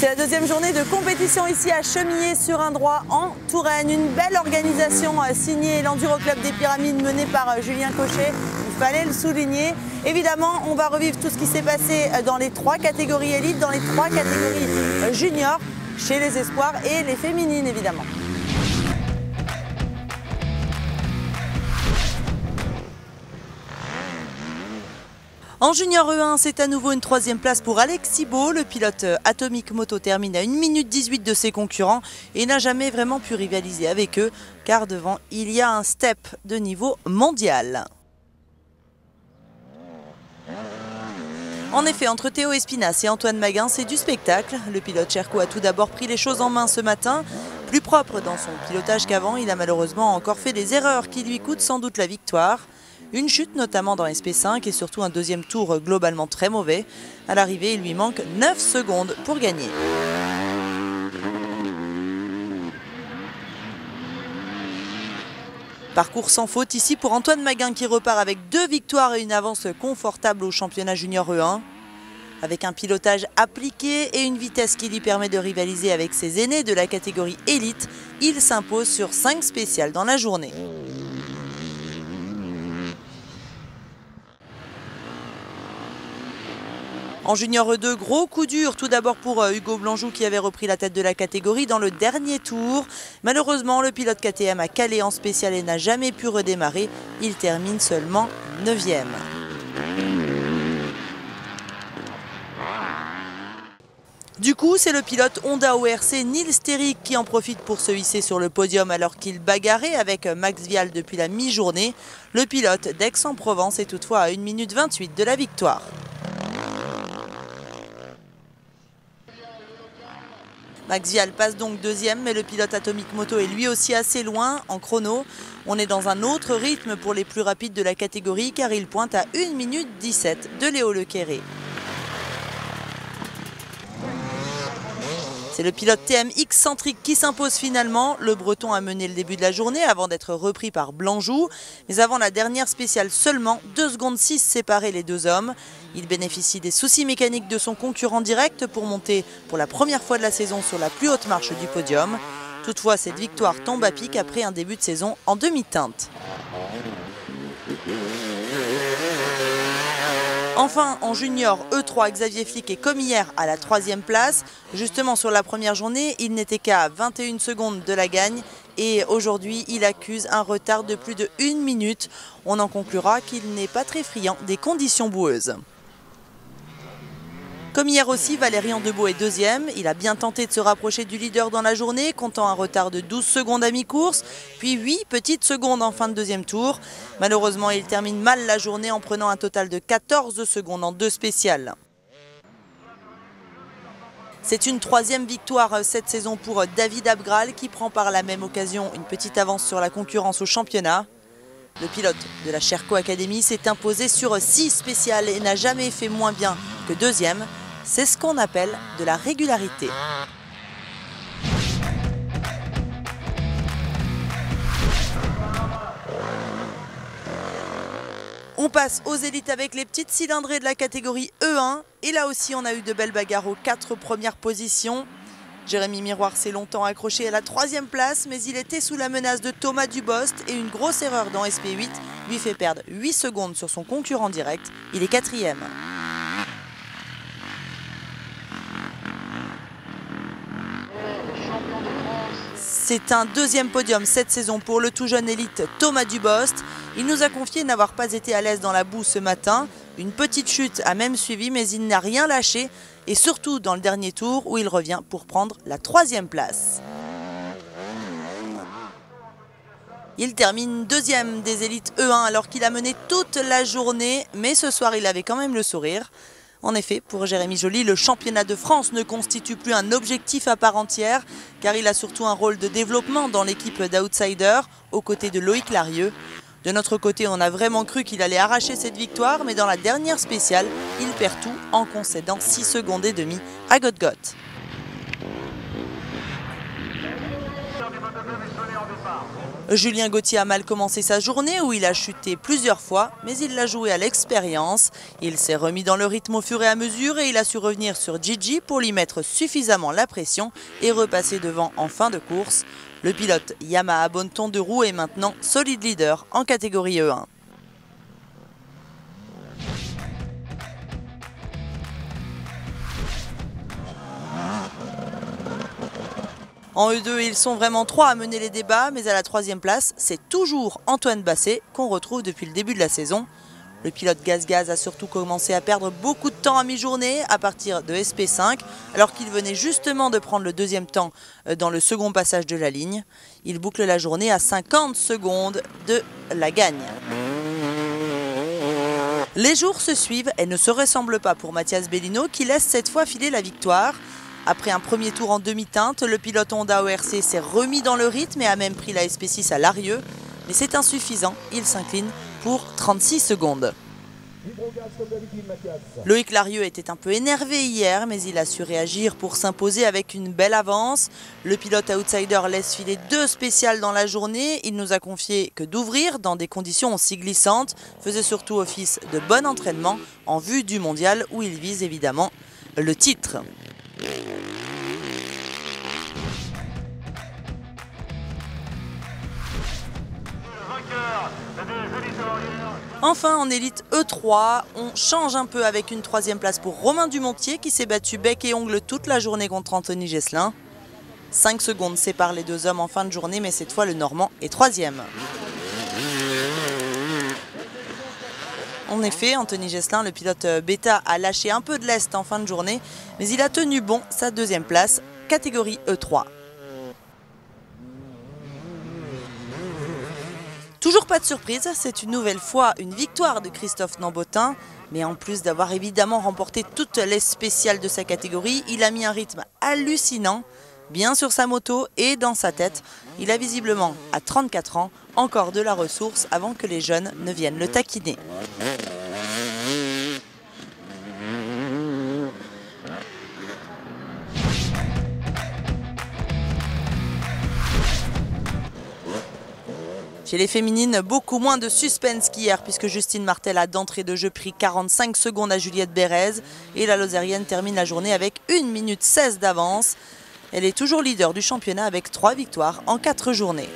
C'est la deuxième journée de compétition ici à Chemillé sur un droit en Touraine. Une belle organisation signée l'Enduro Club des Pyramides mené par Julien Cochet. Il fallait le souligner. Évidemment, on va revivre tout ce qui s'est passé dans les trois catégories élites, dans les trois catégories juniors, chez les espoirs et les féminines évidemment. En junior E1, c'est à nouveau une troisième place pour Alexis Beau. Le pilote Atomic Moto termine à 1 minute 18 de ses concurrents et n'a jamais vraiment pu rivaliser avec eux, car devant, il y a un step de niveau mondial. En effet, entre Théo Espinas et Antoine Maguin, c'est du spectacle. Le pilote Cherco a tout d'abord pris les choses en main ce matin. Plus propre dans son pilotage qu'avant, il a malheureusement encore fait des erreurs qui lui coûtent sans doute la victoire. Une chute notamment dans SP5 et surtout un deuxième tour globalement très mauvais. À l'arrivée, il lui manque 9 secondes pour gagner. Parcours sans faute ici pour Antoine Maguin qui repart avec 2 victoires et une avance confortable au championnat junior E1. Avec un pilotage appliqué et une vitesse qui lui permet de rivaliser avec ses aînés de la catégorie élite, il s'impose sur 5 spéciales dans la journée. En junior E2, gros coup dur tout d'abord pour Hugo Blanjou qui avait repris la tête de la catégorie dans le dernier tour. Malheureusement, le pilote KTM a calé en spécial et n'a jamais pu redémarrer. Il termine seulement 9e. Du coup, c'est le pilote Honda ORC Nils Terry qui en profite pour se hisser sur le podium alors qu'il bagarrait avec Max Vial depuis la mi-journée. Le pilote d'Aix-en-Provence est toutefois à 1 minute 28 de la victoire. Max Vial passe donc deuxième, mais le pilote Atomic Moto est lui aussi assez loin en chrono. On est dans un autre rythme pour les plus rapides de la catégorie car il pointe à 1 minute 17 de Léo Lequéré. C'est le pilote TMX Centric qui s'impose finalement. Le Breton a mené le début de la journée avant d'être repris par Blanjou. Mais avant la dernière spéciale seulement, 2 secondes 6 séparaient les deux hommes. Il bénéficie des soucis mécaniques de son concurrent direct pour monter pour la première fois de la saison sur la plus haute marche du podium. Toutefois, cette victoire tombe à pic après un début de saison en demi-teinte. Enfin, en junior E3, Xavier Flick est comme hier à la 3e place. Justement, sur la première journée, il n'était qu'à 21 secondes de la gagne. Et aujourd'hui, il accuse un retard de plus de 1 minute. On en conclura qu'il n'est pas très friand des conditions boueuses. Comme hier aussi, Valérian Debeau est 2e. Il a bien tenté de se rapprocher du leader dans la journée, comptant un retard de 12 secondes à mi-course, puis 8 petites secondes en fin de deuxième tour. Malheureusement, il termine mal la journée en prenant un total de 14 secondes en 2 spéciales. C'est une 3e victoire cette saison pour David Abgral qui prend par la même occasion une petite avance sur la concurrence au championnat. Le pilote de la Cherco Academy s'est imposé sur 6 spéciales et n'a jamais fait moins bien que 2e. C'est ce qu'on appelle de la régularité. On passe aux élites avec les petites cylindrées de la catégorie E1. Et là aussi, on a eu de belles bagarres aux 4 premières positions. Jérémy Miroir s'est longtemps accroché à la 3e place, mais il était sous la menace de Thomas Dubost et une grosse erreur dans SP8 lui fait perdre 8 secondes sur son concurrent direct. Il est 4e. C'est un 2e podium cette saison pour le tout jeune élite Thomas Dubost. Il nous a confié n'avoir pas été à l'aise dans la boue ce matin. Une petite chute a même suivi, mais il n'a rien lâché. Et surtout dans le dernier tour où il revient pour prendre la 3e place. Il termine 2e des élites E1 alors qu'il a mené toute la journée. Mais ce soir, il avait quand même le sourire. En effet, pour Jérémy Joly, le championnat de France ne constitue plus un objectif à part entière, car il a surtout un rôle de développement dans l'équipe d'Outsiders, aux côtés de Loïc Larieux. De notre côté, on a vraiment cru qu'il allait arracher cette victoire, mais dans la dernière spéciale, il perd tout en concédant 6 secondes et demie à Godgot. Julien Gauthier a mal commencé sa journée où il a chuté plusieurs fois, mais il l'a joué à l'expérience. Il s'est remis dans le rythme au fur et à mesure et il a su revenir sur Gigi pour lui mettre suffisamment la pression et repasser devant en fin de course. Le pilote Yamaha Bonneton de Roux est maintenant solide leader en catégorie E1. En E2, ils sont vraiment trois à mener les débats, mais à la troisième place, c'est toujours Antoine Basset qu'on retrouve depuis le début de la saison. Le pilote Gaz a surtout commencé à perdre beaucoup de temps à mi-journée à partir de SP5, alors qu'il venait justement de prendre le deuxième temps dans le second passage de la ligne. Il boucle la journée à 50 secondes de la gagne. Les jours se suivent et ne se ressemblent pas pour Mathias Bellino qui laisse cette fois filer la victoire. Après un premier tour en demi-teinte, le pilote Honda ORC s'est remis dans le rythme et a même pris la SP6 à Larieux. Mais c'est insuffisant, il s'incline pour 36 secondes. Loïc Larieux était un peu énervé hier, mais il a su réagir pour s'imposer avec une belle avance. Le pilote outsider laisse filer 2 spéciales dans la journée. Il nous a confié que d'ouvrir dans des conditions aussi glissantes faisait surtout office de bon entraînement en vue du mondial où il vise évidemment le titre. Enfin, en élite E3, on change un peu avec une 3e place pour Romain Dumontier qui s'est battu bec et ongle toute la journée contre Anthony Gesselin. 5 secondes séparent les deux hommes en fin de journée, mais cette fois le Normand est 3e. En effet, Anthony Gesselin, le pilote bêta, a lâché un peu de lest en fin de journée, mais il a tenu bon sa 2e place, catégorie E3. Toujours pas de surprise, c'est une nouvelle fois une victoire de Christophe Nambotin. Mais en plus d'avoir évidemment remporté toutes les spéciales de sa catégorie, il a mis un rythme hallucinant, bien sur sa moto et dans sa tête. Il a visiblement, à 34 ans, encore de la ressource avant que les jeunes ne viennent le taquiner. Chez les féminines, beaucoup moins de suspense qu'hier puisque Justine Martel a d'entrée de jeu pris 45 secondes à Juliette Bérez et la Lozérienne termine la journée avec 1 minute 16 d'avance. Elle est toujours leader du championnat avec 3 victoires en 4 journées.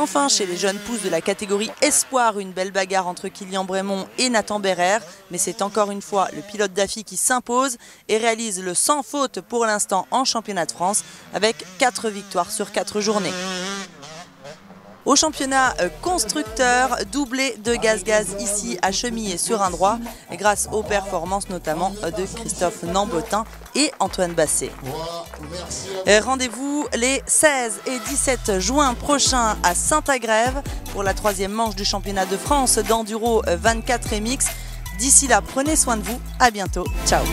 Enfin, chez les jeunes pousses de la catégorie Espoir, une belle bagarre entre Kylian Brémond et Nathan Bérère. Mais c'est encore une fois le pilote Daffy qui s'impose et réalise le sans faute pour l'instant en championnat de France avec 4 victoires sur 4 journées. Au championnat constructeur, doublé de Gaz ici à Chemillé-sur-Indrois, grâce aux performances notamment de Christophe Nambotin et Antoine Basset. Rendez-vous les 16 et 17 juin prochains à Saint-Agrève pour la 3e manche du championnat de France d'Enduro 24 MX. D'ici là, prenez soin de vous, à bientôt, ciao.